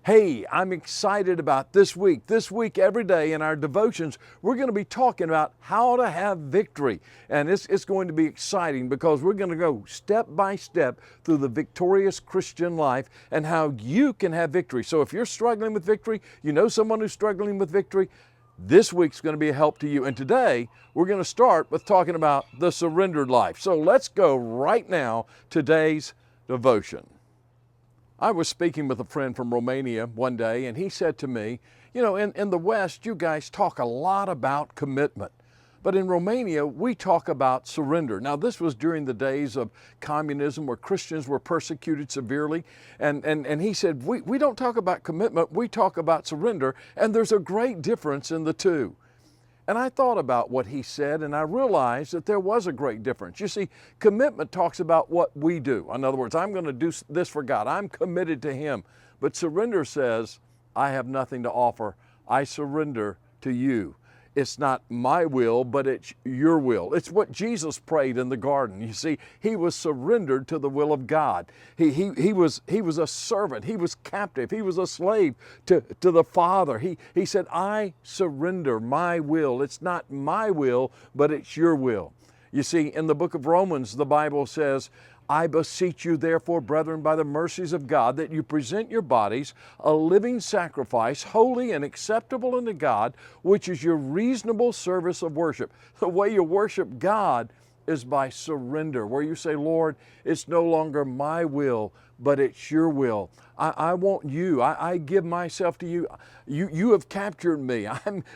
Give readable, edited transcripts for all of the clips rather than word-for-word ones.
Hey, I'm excited about this week. This week, every day in our devotions, we're going to be talking about how to have victory. And it's going to be exciting because we're going to go step by step through the victorious Christian life and how you can have victory. So if you're struggling with victory, you know someone who's struggling with victory, this week's going to be a help to you. And today, we're going to start with talking about the surrendered life. So let's go right now, today's devotion. I was speaking with a friend from Romania one day, and he said to me, in the West, you guys talk a lot about commitment. But in Romania, we talk about surrender. Now, this was during the days of communism where Christians were persecuted severely. And he said, we don't talk about commitment, we talk about surrender. And there's a great difference in the two. And I thought about what he said, and I realized that there was a great difference. You see, commitment talks about what we do. In other words, I'm going to do this for God. I'm committed to Him. But surrender says, I have nothing to offer. I surrender to you. It's not my will, but it's your will. It's what Jesus prayed in the garden. You see, He was surrendered to the will of God. He was a servant. He was captive. He was a slave to the Father. He said, I surrender my will. It's not my will, but it's your will. You see, in the book of Romans, the Bible says, I beseech you, therefore, brethren, by the mercies of God, that you present your bodies a living sacrifice, holy and acceptable unto God, which is your reasonable service of worship. The way you worship God is by surrender, where you say, Lord, it's no longer my will, but it's your will. I want you. I give myself to you. You have captured me.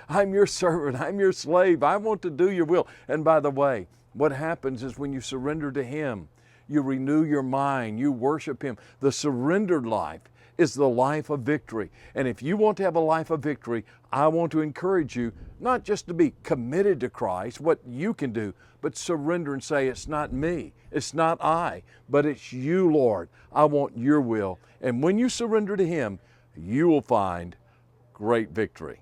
I'm your servant. I'm your slave. I want to do your will. And by the way, what happens is when you surrender to Him, you renew your mind, you worship Him. The surrendered life is the life of victory. And if you want to have a life of victory, I want to encourage you not just to be committed to Christ, what you can do, but surrender and say, it's not me, it's not I, but it's you, Lord. I want your will. And when you surrender to Him, you will find great victory.